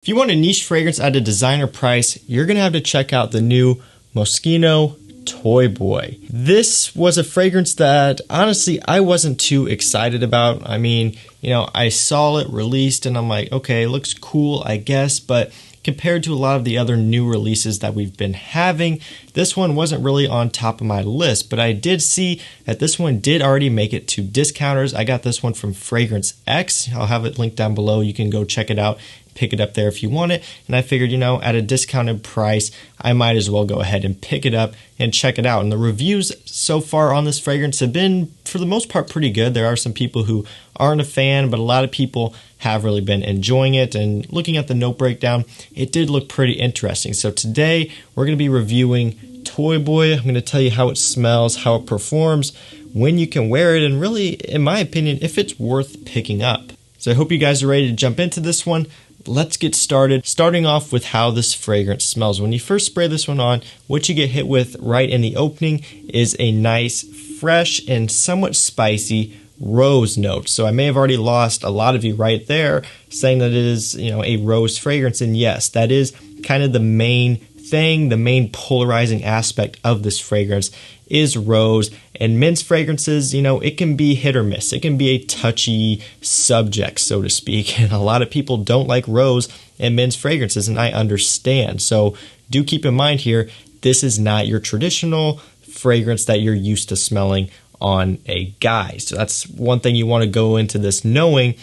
If you want a niche fragrance at a designer price, you're going to have to check out the new Moschino Toy Boy. This was a fragrance that honestly I wasn't too excited about. I mean, I saw it released and I'm like, okay, it looks cool, I guess, but compared to a lot of the other new releases that we've been having, this one wasn't really on top of my list, but I did see that this one did already make it to discounters. I got this one from FragranceNet. I'll have it linked down below. You can go check it out, pick it up there if you want it. And I figured, at a discounted price, I might as well go ahead and pick it up and check it out. And the reviews so far on this fragrance have been, for the most part, pretty good. There are some people who aren't a fan, but a lot of people have really been enjoying it. And looking at the note breakdown, it did look pretty interesting. So today we're going to be reviewing Toy Boy. I'm going to tell you how it smells, how it performs, when you can wear it, and really, in my opinion, if it's worth picking up. So I hope you guys are ready to jump into this one. Let's get started, starting off with how this fragrance smells. When you first spray this one on, what you get hit with right in the opening is a nice, fresh, and somewhat spicy rose note. So I may have already lost a lot of you right there saying that it is, a rose fragrance. And yes, that is kind of the main thing, the main polarizing aspect of this fragrance is rose. And men's fragrances, it can be hit or miss. It can be a touchy subject, so to speak. And a lot of people don't like rose in men's fragrances, and I understand. So do keep in mind here, this is not your traditional fragrance that you're used to smelling on a guy. So that's one thing you want to go into this knowing.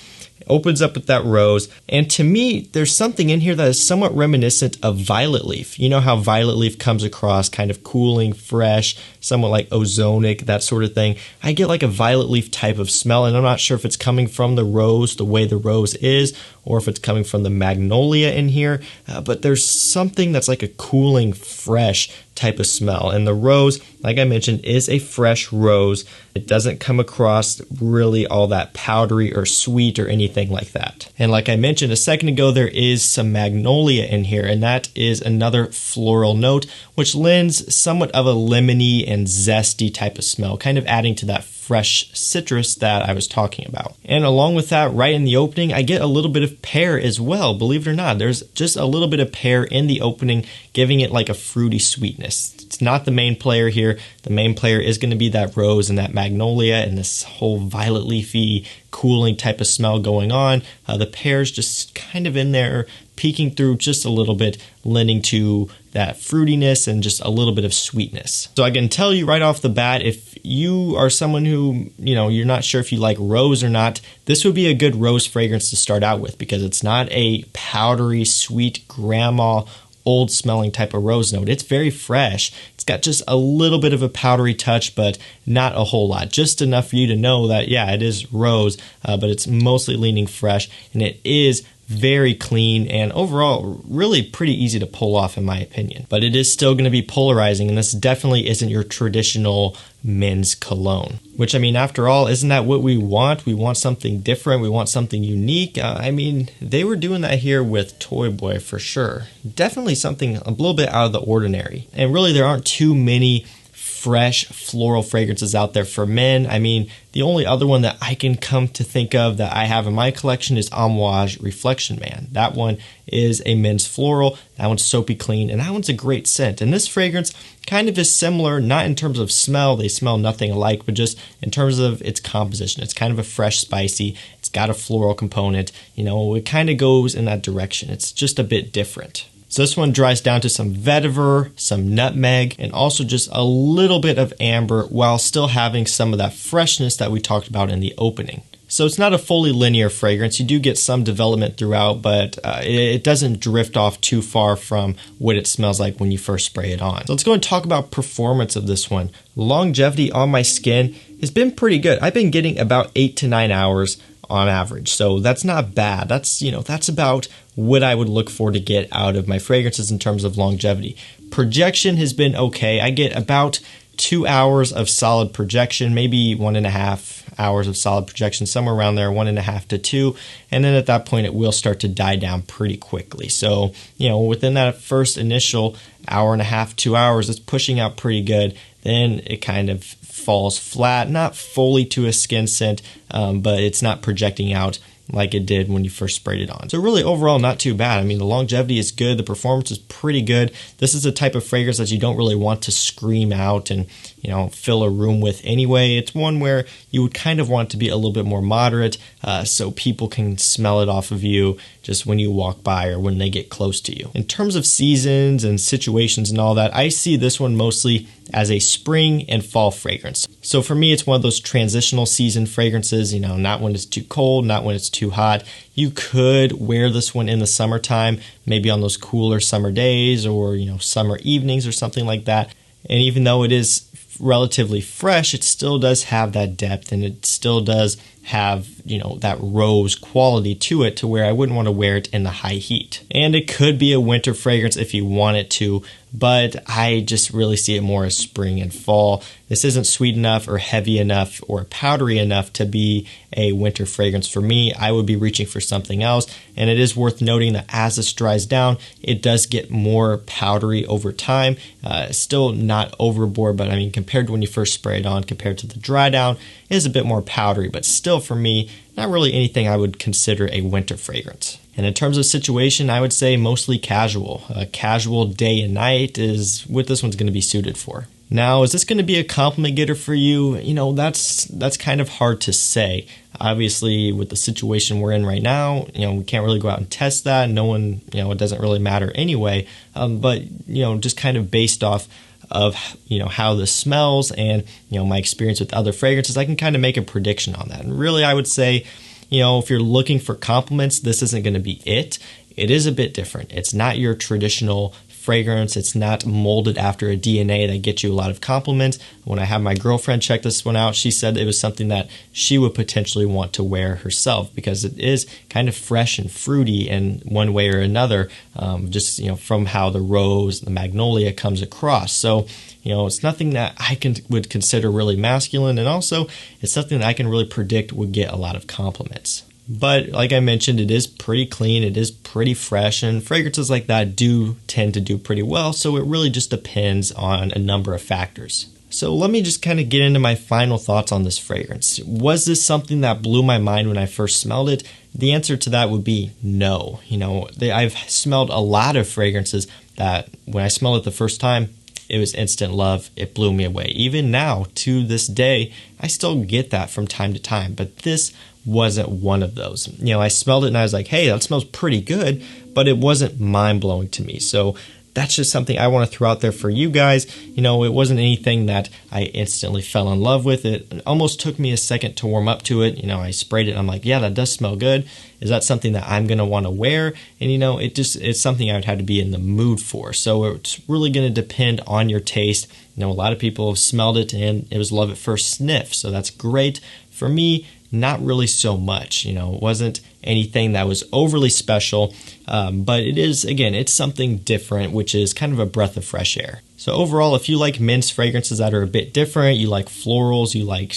Opens up with that rose, and to me there's something in here that is somewhat reminiscent of violet leaf. You know how violet leaf comes across kind of cooling, fresh, somewhat like ozonic, that sort of thing. I get like a violet leaf type of smell, and I'm not sure if it's coming from the rose, the way the rose is, or if it's coming from the magnolia in here, but there's something that's like a cooling, fresh type of smell. And the rose, like I mentioned, is a fresh rose. It doesn't come across really all that powdery or sweet or anything like that. And like I mentioned a second ago, there is some magnolia in here, and that is another floral note, which lends somewhat of a lemony and zesty type of smell, kind of adding to that fresh citrus that I was talking about. And along with that, right in the opening, I get a little bit of pear as well. Believe it or not, there's just a little bit of pear in the opening, giving it like a fruity sweetness. It's not the main player here. The main player is going to be that rose and that magnolia and this whole violet leafy cooling type of smell going on. The pear's just kind of in there, peeking through just a little bit, lending to that fruitiness and just a little bit of sweetness. So I can tell you right off the bat, if you are someone who, you're not sure if you like rose or not, this would be a good rose fragrance to start out with, because it's not a powdery, sweet, grandma, old smelling type of rose note. It's very fresh. It's got just a little bit of a powdery touch, but not a whole lot. Just enough for you to know that, yeah, it is rose, but it's mostly leaning fresh, and it is very clean and overall really pretty easy to pull off in my opinion. But it is still going to be polarizing, and this definitely isn't your traditional men's cologne. Which, I mean, after all, isn't that what we want? We want something different. We want something unique. They were doing that here with Toy Boy for sure. Definitely something a little bit out of the ordinary. And really there aren't too many fresh floral fragrances out there for men. The only other one that I can come to think of that I have in my collection is Amouage Reflection Man. That one is a men's floral. That one's soapy clean, and that one's a great scent. And this fragrance kind of is similar, not in terms of smell, they smell nothing alike, but just in terms of its composition. It's kind of a fresh, spicy, it's got a floral component, it kind of goes in that direction. It's just a bit different. So this one dries down to some vetiver, some nutmeg, and also just a little bit of amber while still having some of that freshness that we talked about in the opening. So it's not a fully linear fragrance. You do get some development throughout, but it doesn't drift off too far from what it smells like when you first spray it on. So let's go and talk about performance of this one. Longevity on my skin has been pretty good. I've been getting about 8 to 9 hours on average. So that's not bad. That's about what I would look for to get out of my fragrances in terms of longevity. Projection has been okay. I get about 2 hours of solid projection, maybe 1.5 hours of solid projection, somewhere around there, 1.5 to 2. And then at that point, it will start to die down pretty quickly. So, within that first initial hour and a half, 2 hours, it's pushing out pretty good. Then it kind of falls flat, not fully to a skin scent, but it's not projecting out like it did when you first sprayed it on. So really overall not too bad. I mean, the longevity is good, the performance is pretty good. This is a type of fragrance that you don't really want to scream out and, you know, fill a room with anyway. It's one where you would kind of want it to be a little bit more moderate, so people can smell it off of you just when you walk by or when they get close to you. In terms of seasons and situations and all that, I see this one mostly as a spring and fall fragrance. So for me, it's one of those transitional season fragrances, you know, not when it's too cold, not when it's too hot. You could wear this one in the summertime, maybe on those cooler summer days or, you know, summer evenings or something like that. And even though it is relatively fresh, it still does have that depth and it still does have, you know, that rose quality to it to where I wouldn't want to wear it in the high heat. And it could be a winter fragrance if you want it to, but I just really see it more as spring and fall. This isn't sweet enough or heavy enough or powdery enough to be a winter fragrance for me. I would be reaching for something else. And it is worth noting that as this dries down, it does get more powdery over time. Still not overboard, but I mean, compared to when you first spray it on, compared to the dry down, it is a bit more powdery, but still for me, not really anything I would consider a winter fragrance. And in terms of situation, I would say mostly casual. A casual day and night is what this one's going to be suited for. Now, is this going to be a compliment getter for you? You know, that's kind of hard to say. Obviously, with the situation we're in right now, you know, we can't really go out and test that. No one, you know, it doesn't really matter anyway. But, you know, just kind of based off of, you know, how this smells and, you know, my experience with other fragrances, I can kind of make a prediction on that. And really, I would say, you know, if you're looking for compliments, this isn't going to be it. It is a bit different. It's not your traditional fragrance. It's not molded after a DNA that gets you a lot of compliments. When I had my girlfriend check this one out, she said it was something that she would potentially want to wear herself because it is kind of fresh and fruity in one way or another, just, you know, from how the rose, the magnolia comes across. So, you know, it's nothing that I would consider really masculine, and also it's something that I can really predict would get a lot of compliments. But like I mentioned, it is pretty clean, it is pretty fresh, and fragrances like that do tend to do pretty well, so it really just depends on a number of factors. So let me just kind of get into my final thoughts on this fragrance. Was this something that blew my mind when I first smelled it? The answer to that would be no. You know, I've smelled a lot of fragrances that when I smelled it the first time, it was instant love. It blew me away. Even now, to this day, I still get that from time to time, but this wasn't one of those. You know, I smelled it and I was like, hey, that smells pretty good, but it wasn't mind-blowing to me. So that's just something I want to throw out there for you guys. You know, it wasn't anything that I instantly fell in love with. It almost took me a second to warm up to it. You know, I sprayed it and I'm like, yeah, that does smell good. Is that something that I'm going to want to wear? And, you know, it's something I would have to be in the mood for. So it's really going to depend on your taste. You know, a lot of people have smelled it and it was love at first sniff. So that's great. For me, not really so much. You know, it wasn't anything that was overly special, but it is, again, it's something different, which is kind of a breath of fresh air. So overall, if you like men's fragrances that are a bit different, you like florals, you like,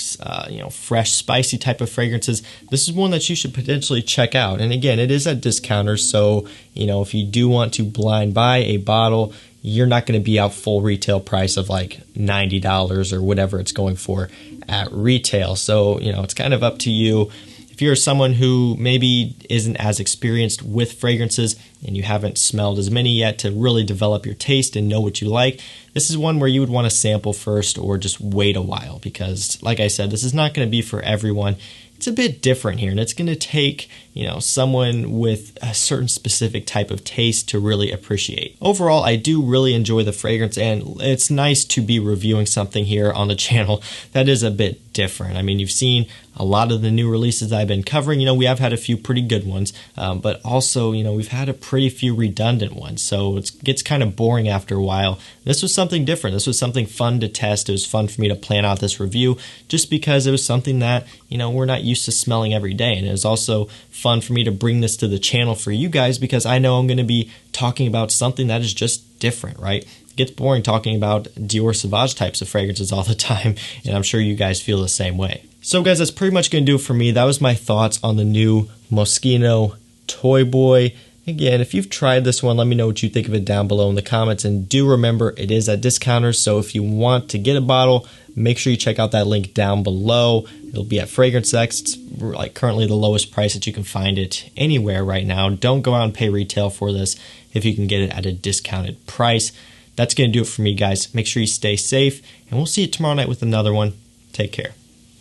you know, fresh, spicy type of fragrances, this is one that you should potentially check out. And again, it is at discounters, so, you know, if you do want to blind buy a bottle, you're not going to be out full retail price of like $90 or whatever it's going for at retail. So, you know, it's kind of up to you. If you're someone who maybe isn't as experienced with fragrances and you haven't smelled as many yet to really develop your taste and know what you like, this is one where you would want to sample first or just wait a while because, like I said, this is not going to be for everyone. It's a bit different here, and it's going to take, you know, someone with a certain specific type of taste to really appreciate. Overall, I do really enjoy the fragrance, and it's nice to be reviewing something here on the channel that is a bit different. I mean, you've seen a lot of the new releases I've been covering. You know, we have had a few pretty good ones, but also, you know, we've had a pretty few redundant ones, so it gets kind of boring after a while. This was something different. This was something fun to test. It was fun for me to plan out this review just because it was something that, you know, we're not used to smelling every day, and it was also fun for me to bring this to the channel for you guys because I know I'm going to be talking about something that is just different, right? It gets boring talking about Dior Sauvage types of fragrances all the time, and I'm sure you guys feel the same way. So guys, that's pretty much going to do it for me. That was my thoughts on the new Moschino Toy Boy. Again, if you've tried this one, let me know what you think of it down below in the comments. And do remember, it is at discounters, so if you want to get a bottle, make sure you check out that link down below. It'll be at FragranceNet. It's like currently the lowest price that you can find it anywhere right now. Don't go out and pay retail for this if you can get it at a discounted price. That's going to do it for me, guys. Make sure you stay safe, and we'll see you tomorrow night with another one. Take care.